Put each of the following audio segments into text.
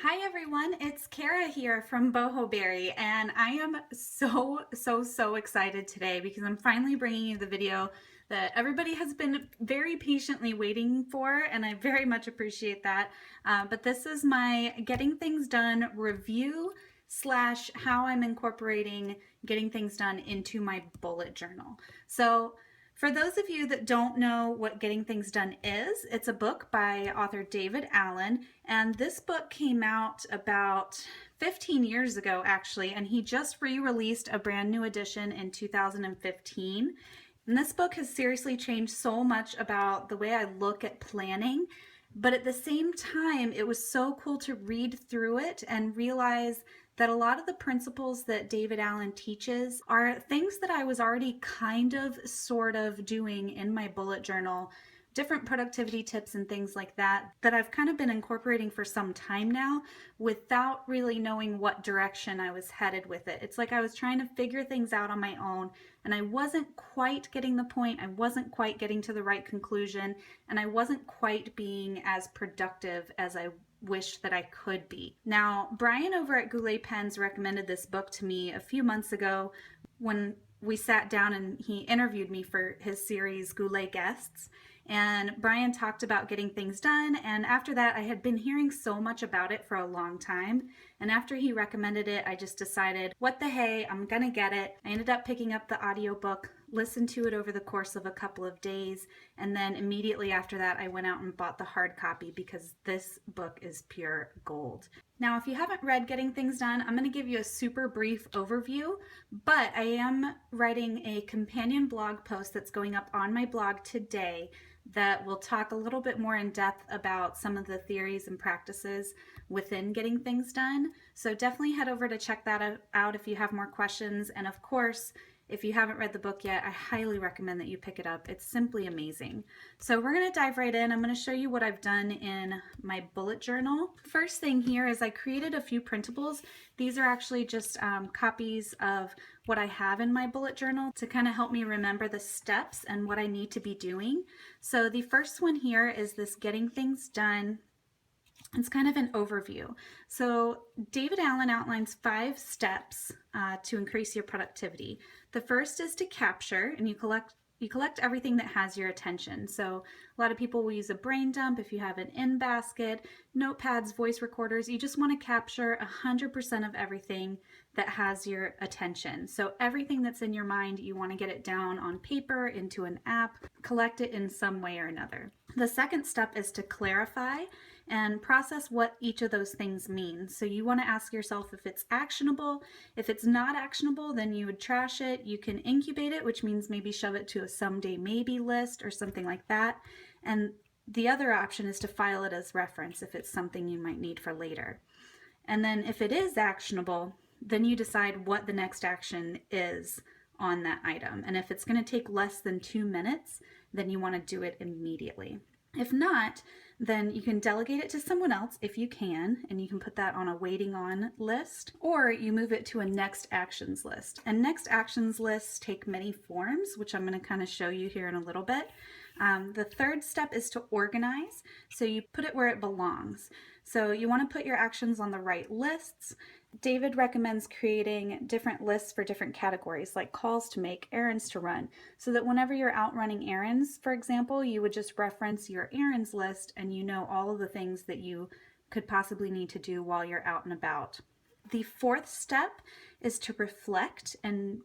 Hi everyone, it's Kara here from Boho Berry, and I am so excited today because I'm finally bringing you the video that everybody has been very patiently waiting for, and I very much appreciate that. But this is my Getting Things Done review slash how I'm incorporating getting things done into my bullet journal. So for those of you that don't know what Getting Things Done is, it's a book by author David Allen, and this book came out about 15 years ago actually, and he just re-released a brand new edition in 2015. And this book has seriously changed so much about the way I look at planning, but at the same time, it was so cool to read through it and realize that a lot of the principles that David Allen teaches are things that I was already kind of sort of doing in my bullet journal, different productivity tips and things like that I've kind of been incorporating for some time now without really knowing what direction I was headed with it. It's like I was trying to figure things out on my own and I wasn't quite getting the point. I wasn't quite getting to the right conclusion, and I wasn't quite being as productive as I wish that I could be. Now, Brian over at Goulet Pens recommended this book to me a few months ago when we sat down and he interviewed me for his series Goulet Guests. And Brian talked about getting things done, and after that I had been hearing so much about it for a long time, and after he recommended it I just decided, what the hey, I'm gonna get it. I ended up picking up the audiobook, listened to it over the course of a couple of days, and then immediately after that I went out and bought the hard copy because this book is pure gold. Now, if you haven't read Getting Things Done, I'm going to give you a super brief overview, but I am writing a companion blog post that's going up on my blog today that will talk a little bit more in depth about some of the theories and practices within getting things done. So definitely head over to check that out if you have more questions. And of course, if you haven't read the book yet, I highly recommend that you pick it up. It's simply amazing. So we're going to dive right in. I'm going to show you what I've done in my bullet journal. First thing here is I created a few printables. These are actually just copies of what I have in my bullet journal to kind of help me remember the steps and what I need to be doing. So the first one here is this Getting Things Done. It's kind of an overview. So David Allen outlines 5 steps to increase your productivity. The first is to capture, and you collect everything that has your attention. So a lot of people will use a brain dump if you have an in basket, notepads, voice recorders. You just want to capture 100% of everything that has your attention. So everything that's in your mind, you want to get it down on paper, into an app, collect it in some way or another. The second step is to clarify and process what each of those things mean. So you want to ask yourself if it's actionable. If it's not actionable, then you would trash it. You can incubate it, which means maybe shove it to a someday maybe list or something like that. And the other option is to file it as reference if it's something you might need for later. And then if it is actionable, then you decide what the next action is on that item. And if it's going to take less than 2 minutes, then you want to do it immediately. If not, then you can delegate it to someone else if you can, and you can put that on a waiting on list, or you move it to a next actions list. And next actions lists take many forms, which I'm going to kind of show you here in a little bit. The third step is to organize. So you put it where it belongs. So you want to put your actions on the right lists. David recommends creating different lists for different categories, like calls to make, errands to run, so that whenever you're out running errands, for example, you would just reference your errands list and you know all of the things that you could possibly need to do while you're out and about. The fourth step is to reflect, and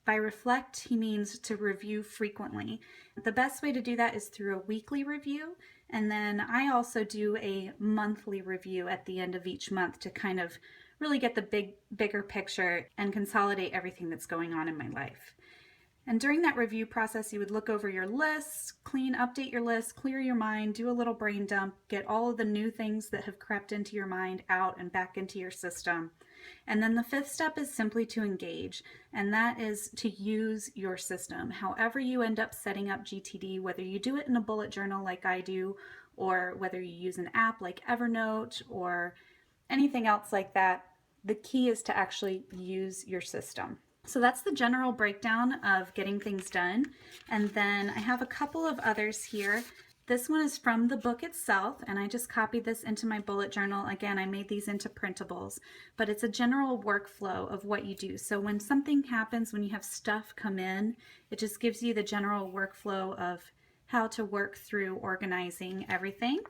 by reflect, he means to review frequently. The best way to do that is through a weekly review, and then I also do a monthly review at the end of each month to kind of really get the bigger picture and consolidate everything that's going on in my life. And during that review process, you would look over your lists, update your list, clear your mind, do a little brain dump, get all of the new things that have crept into your mind out and back into your system. And then the fifth step is simply to engage, and that is to use your system. However you end up setting up GTD, whether you do it in a bullet journal like I do, or whether you use an app like Evernote or anything else like that, the key is to actually use your system. So that's the general breakdown of getting things done. And then I have a couple of others here This one is from the book itself, and I just copied this into my bullet journal. Again, I made these into printables, but it's a general workflow of what you do. So when something happens, when you have stuff come in, it just gives you the general workflow of how to work through organizing everything.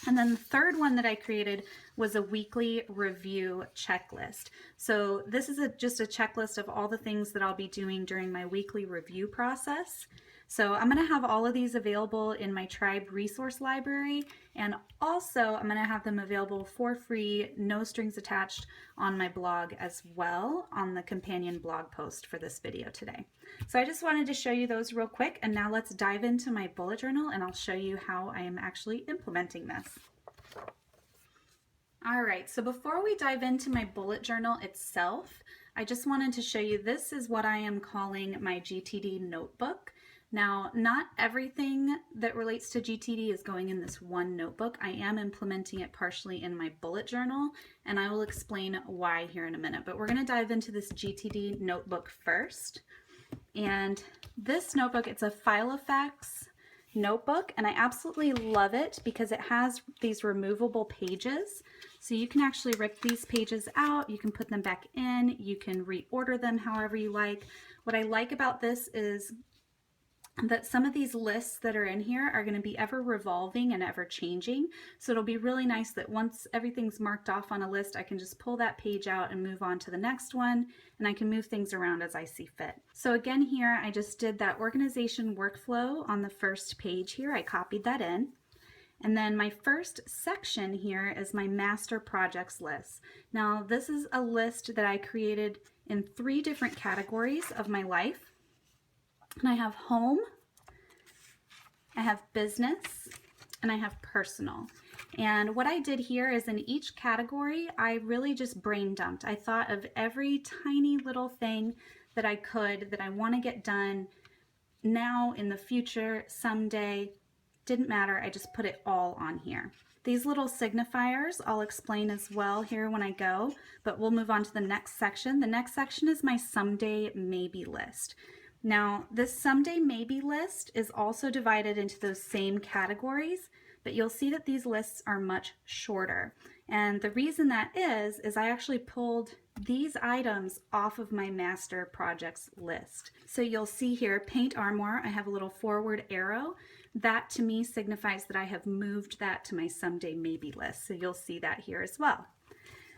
And then the third one that I created was a weekly review checklist. So this is just a checklist of all the things that I'll be doing during my weekly review process. So I'm going to have all of these available in my Tribe resource library, and also I'm going to have them available for free, no strings attached, on my blog as well, on the companion blog post for this video today. So I just wanted to show you those real quick, and now let's dive into my bullet journal and I'll show you how I am actually implementing this. All right, so before we dive into my bullet journal itself, I just wanted to show you, this is what I am calling my GTD notebook. Now, not everything that relates to GTD is going in this one notebook. I am implementing it partially in my bullet journal, and I will explain why here in a minute. But we're going to dive into this GTD notebook first. And this notebook, it's a Filofax notebook, and I absolutely love it because it has these removable pages. So you can actually rip these pages out, you can put them back in, you can reorder them however you like. What I like about this is that some of these lists that are in here are going to be ever revolving and ever changing. So it'll be really nice that once everything's marked off on a list, I can just pull that page out and move on to the next one, and I can move things around as I see fit. So again, here I just did that organization workflow on the first page here. I copied that in. And then my first section here is my master projects list. Now, this is a list that I created in 3 different categories of my life. And I have home, I have business, and I have personal. And what I did here is in each category, I really just brain dumped. I thought of every tiny little thing that I could, that I want to get done now, in the future, someday. Didn't matter, I just put it all on here. These little signifiers I'll explain as well here when I go, but we'll move on to the next section. The next section is my someday maybe list. Now, this someday maybe list is also divided into those same categories, but you'll see that these lists are much shorter. And the reason that is I actually pulled these items off of my master projects list. So you'll see here, paint armoire, I have a little forward arrow. That to me signifies that I have moved that to my someday maybe list. So you'll see that here as well.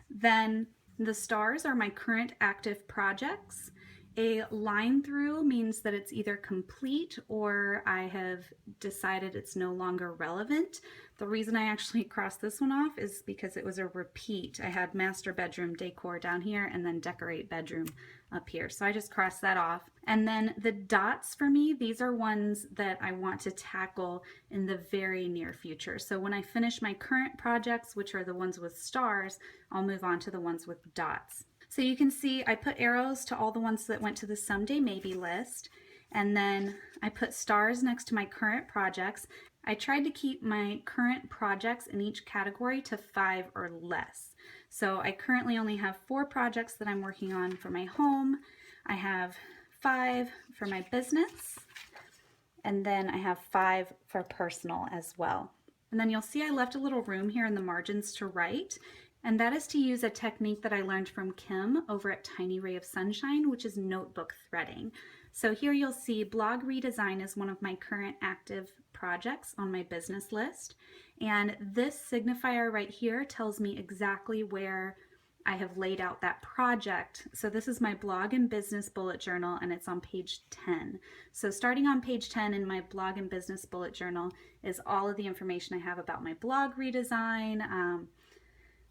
Then the stars are my current active projects. A line through means that it's either complete or I have decided it's no longer relevant. The reason I actually crossed this one off is because it was a repeat. I had master bedroom decor down here and then decorate bedroom up here. So I just crossed that off. And then the dots for me, these are ones that I want to tackle in the very near future. So when I finish my current projects, which are the ones with stars, I'll move on to the ones with dots. So you can see I put arrows to all the ones that went to the someday maybe list, and then I put stars next to my current projects. I tried to keep my current projects in each category to 5 or less. So I currently only have 4 projects that I'm working on for my home. I have 5 for my business, and then I have 5 for personal as well. And then you'll see I left a little room here in the margins to write. And that is to use a technique that I learned from Kim over at Tiny Ray of Sunshine, which is notebook threading. So here you'll see blog redesign is one of my current active projects on my business list. And this signifier right here tells me exactly where I have laid out that project. So this is my blog and business bullet journal, and it's on page 10. So starting on page 10 in my blog and business bullet journal is all of the information I have about my blog redesign,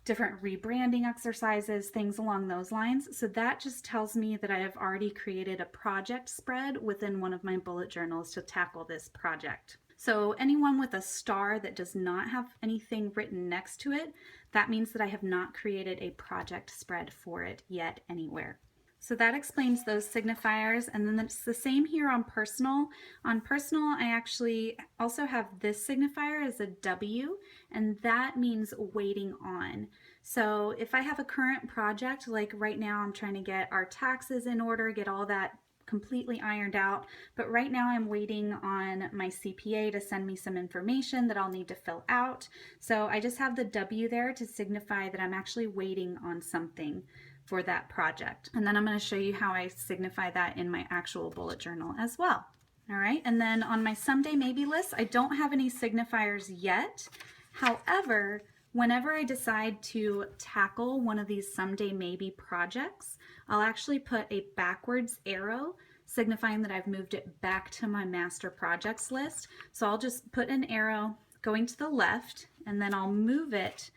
different rebranding exercises, things along those lines. So that just tells me that I have already created a project spread within one of my bullet journals to tackle this project. So anyone with a star that does not have anything written next to it, that means that I have not created a project spread for it yet anywhere. So that explains those signifiers, and then it's the same here on personal. On personal, I actually also have this signifier as a W, and that means waiting on. So if I have a current project, like right now I'm trying to get our taxes in order, get all that completely ironed out, but right now I'm waiting on my CPA to send me some information that I'll need to fill out. So I just have the W there to signify that I'm actually waiting on something for that project. And then I'm going to show you how I signify that in my actual bullet journal as well. All right, and then on my someday maybe list, I don't have any signifiers yet. However, whenever I decide to tackle one of these someday maybe projects, I'll actually put a backwards arrow signifying that I've moved it back to my master projects list. So I'll just put an arrow going to the left, and then I'll move it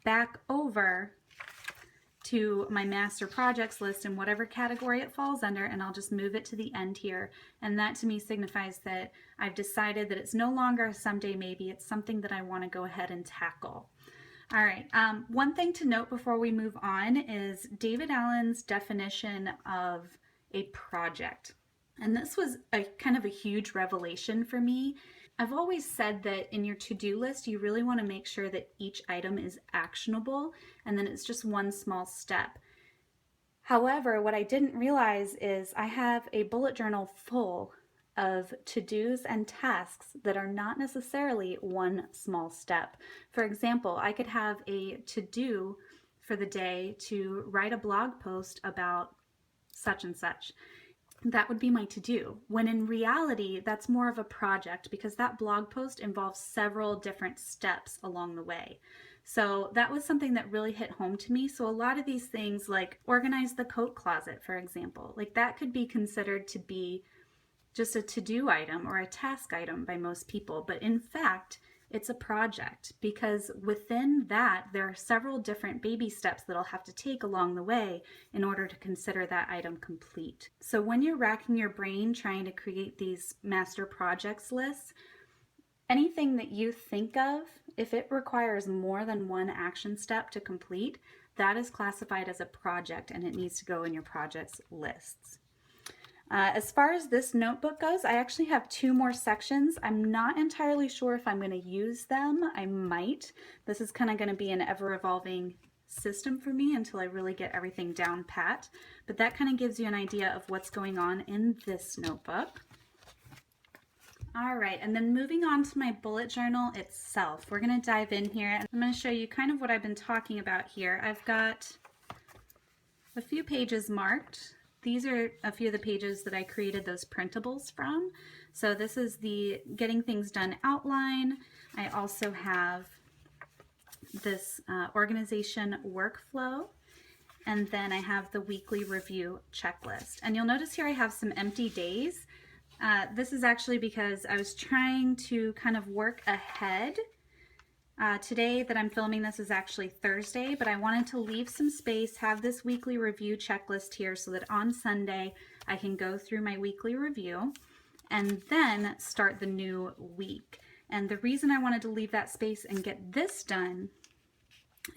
back over to my master projects list in whatever category it falls under, and I'll just move it to the end here. And that to me signifies that I've decided that it's no longer a someday maybe, it's something that I want to go ahead and tackle. All right, one thing to note before we move on is David Allen's definition of a project. And this was a kind of a huge revelation for me. I've always said that in your to-do list, you really want to make sure that each item is actionable and then it's just one small step. However, what I didn't realize is I have a bullet journal full of to-dos and tasks that are not necessarily one small step. For example, I could have a to-do for the day to write a blog post about such and such. That would be my to-do, when in reality, that's more of a project because that blog post involves several different steps along the way. So that was something that really hit home to me. So a lot of these things like organize the coat closet, for example, like that could be considered to be just a to-do item or a task item by most people. But in fact, it's a project because within that, there are several different baby steps that I'll have to take along the way in order to consider that item complete. So when you're racking your brain trying to create these master projects lists, anything that you think of, if it requires more than one action step to complete, that is classified as a project and it needs to go in your projects lists. As far as this notebook goes, I actually have 2 more sections. I'm not entirely sure if I'm going to use them. I might. This is kind of going to be an ever-evolving system for me until I really get everything down pat. But that kind of gives you an idea of what's going on in this notebook. All right, and then moving on to my bullet journal itself. We're going to dive in here and I'm going to show you kind of what I've been talking about here. I've got a few pages marked. These are a few of the pages that I created those printables from. So this is the Getting Things Done outline. I also have this organization workflow. And then I have the weekly review checklist. And you'll notice here I have some empty days. This is actually because I was trying to kind of work ahead. Today that I'm filming this is actually Thursday, but I wanted to leave some space, have this weekly review checklist here so that on Sunday I can go through my weekly review and then start the new week. And the reason I wanted to leave that space and get this done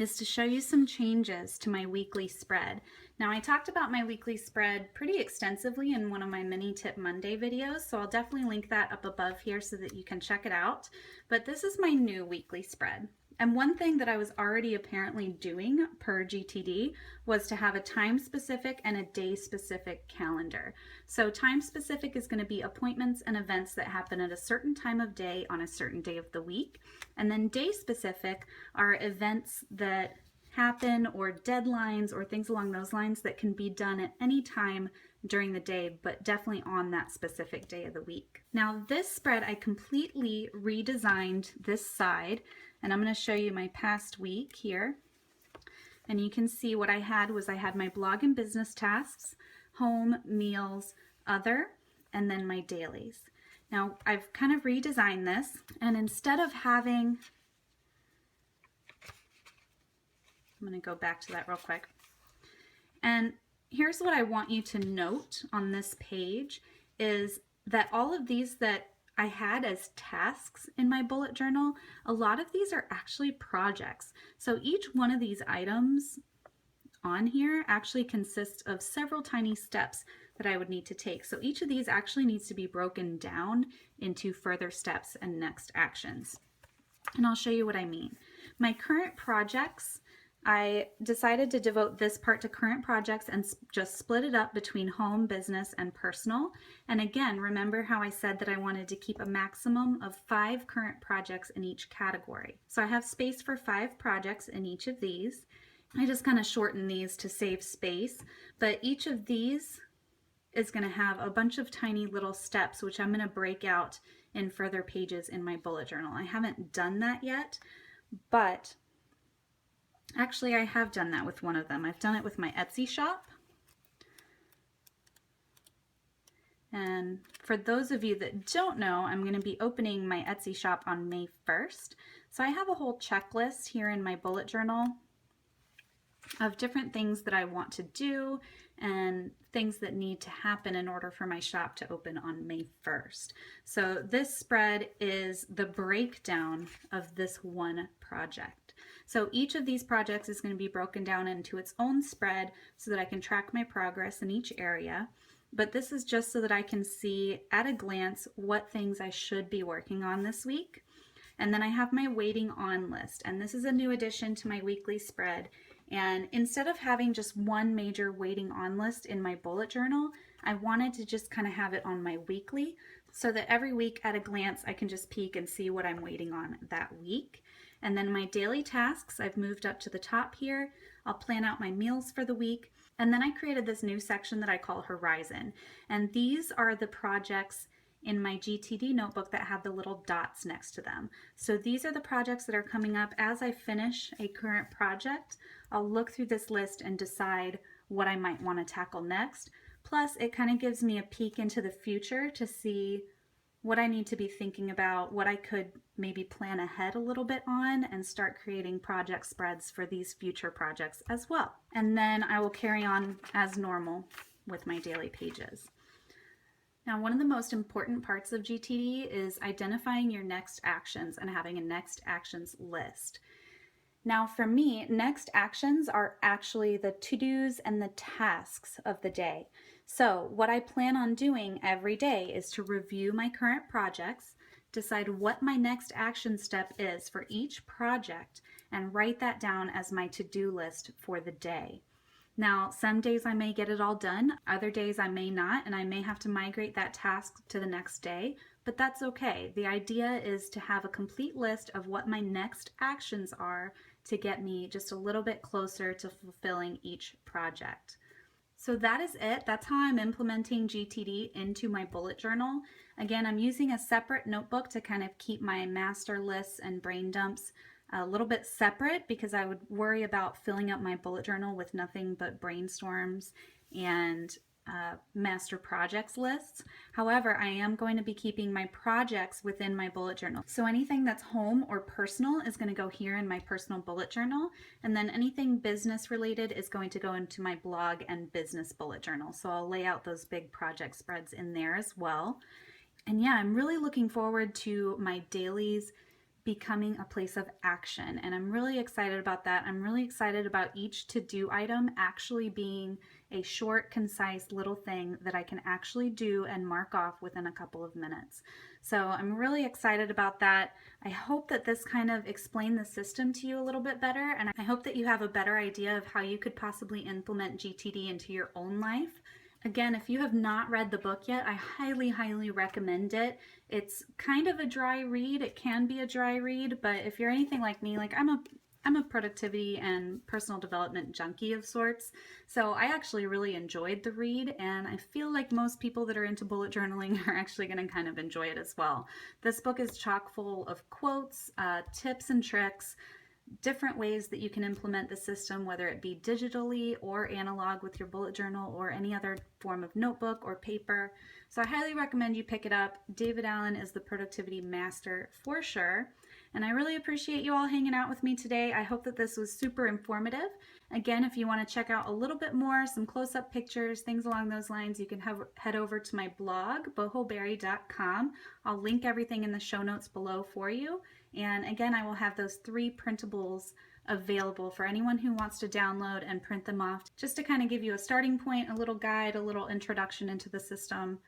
is to show you some changes to my weekly spread. Now I talked about my weekly spread pretty extensively in one of my mini tip Monday videos, so I'll definitely link that up above here so that you can check it out. But this is my new weekly spread. And one thing that I was already apparently doing per GTD was to have a time specific and a day specific calendar. So time specific is going to be appointments and events that happen at a certain time of day on a certain day of the week. And then day specific are events that happen or deadlines or things along those lines that can be done at any time during the day, but definitely on that specific day of the week. Now this spread, I completely redesigned this side, and I'm going to show you my past week here. And you can see what I had was I had my blog and business tasks, home, meals, other, and then my dailies. Now I've kind of redesigned this, and instead of having, I'm going to go back to that real quick. And here's what I want you to note on this page is that all of these that I had as tasks in my bullet journal, a lot of these are actually projects. So each one of these items on here actually consists of several tiny steps that I would need to take. So each of these actually needs to be broken down into further steps and next actions. And I'll show you what I mean. My current projects, I decided to devote this part to current projects and just split it up between home, business, and personal. And again, remember how I said that I wanted to keep a maximum of 5 current projects in each category. So I have space for 5 projects in each of these. I just kind of shorten these to save space, but each of these is going to have a bunch of tiny little steps, which I'm going to break out in further pages in my bullet journal. I haven't done that yet, but actually I have done that with one of them. I've done it with my Etsy shop. And for those of you that don't know, I'm going to be opening my Etsy shop on May 1st. So I have a whole checklist here in my bullet journal of different things that I want to do and things that need to happen in order for my shop to open on May 1st. So this spread is the breakdown of this one project. So each of these projects is going to be broken down into its own spread so that I can track my progress in each area. But this is just so that I can see at a glance what things I should be working on this week. And then I have my waiting on list, and this is a new addition to my weekly spread. And instead of having just one major waiting on list in my bullet journal, I wanted to just kind of have it on my weekly so that every week at a glance I can just peek and see what I'm waiting on that week. And then my daily tasks, I've moved up to the top here. I'll plan out my meals for the week. And then I created this new section that I call Horizon. And these are the projects in my GTD notebook that have the little dots next to them. So these are the projects that are coming up as I finish a current project. I'll look through this list and decide what I might want to tackle next. Plus, it kind of gives me a peek into the future to see what I need to be thinking about, what I could maybe plan ahead a little bit on, and start creating project spreads for these future projects as well. And then I will carry on as normal with my daily pages. Now, one of the most important parts of GTD is identifying your next actions and having a next actions list. Now, for me, next actions are actually the to-dos and the tasks of the day. So what I plan on doing every day is to review my current projects, decide what my next action step is for each project, and write that down as my to-do list for the day. Now, some days I may get it all done, other days I may not, and I may have to migrate that task to the next day, but that's okay. The idea is to have a complete list of what my next actions are to get me just a little bit closer to fulfilling each project. So that is it. That's how I'm implementing GTD into my bullet journal. Again, I'm using a separate notebook to kind of keep my master lists and brain dumps a little bit separate because I would worry about filling up my bullet journal with nothing but brainstorms and master projects lists. However, I am going to be keeping my projects within my bullet journal. So anything that's home or personal is going to go here in my personal bullet journal, and then anything business related is going to go into my blog and business bullet journal. So I'll lay out those big project spreads in there as well. And yeah, I'm really looking forward to my dailies becoming a place of action, and I'm really excited about that. I'm really excited about each to-do item actually being a short, concise little thing that I can actually do and mark off within a couple of minutes. So I'm really excited about that. I hope that this kind of explained the system to you a little bit better, and I hope that you have a better idea of how you could possibly implement GTD into your own life. Again, if you have not read the book yet, I highly, highly recommend it. It's kind of a dry read. It can be a dry read, but if you're anything like me, like I'm a productivity and personal development junkie of sorts. So I actually really enjoyed the read, and I feel like most people that are into bullet journaling are actually going to kind of enjoy it as well. This book is chock full of quotes, tips and tricks, different ways that you can implement the system, whether it be digitally or analog with your bullet journal or any other form of notebook or paper. So I highly recommend you pick it up. David Allen is the productivity master for sure. And I really appreciate you all hanging out with me today. I hope that this was super informative. Again, if you want to check out a little bit more, some close-up pictures, things along those lines, you can head over to my blog, bohoberry.com. I'll link everything in the show notes below for you. And again, I will have those 3 printables available for anyone who wants to download and print them off, just to kind of give you a starting point, a little guide, a little introduction into the system.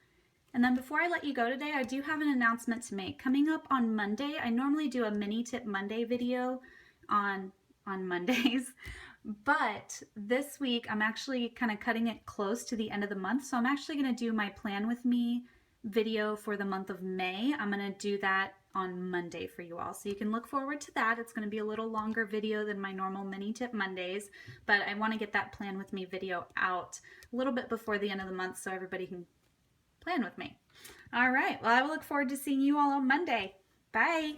And then before I let you go today, I do have an announcement to make. Coming up on Monday, I normally do a mini tip Monday video on Mondays, But this week I'm actually kind of cutting it close to the end of the month. So I'm actually going to do my plan with me video for the month of May. I'm going to do that on Monday for you all. So you can look forward to that. It's going to be a little longer video than my normal mini tip Mondays, but I want to get that plan with me video out a little bit before the end of the month so everybody can plan with me. All right. Well, I will look forward to seeing you all on Monday. Bye.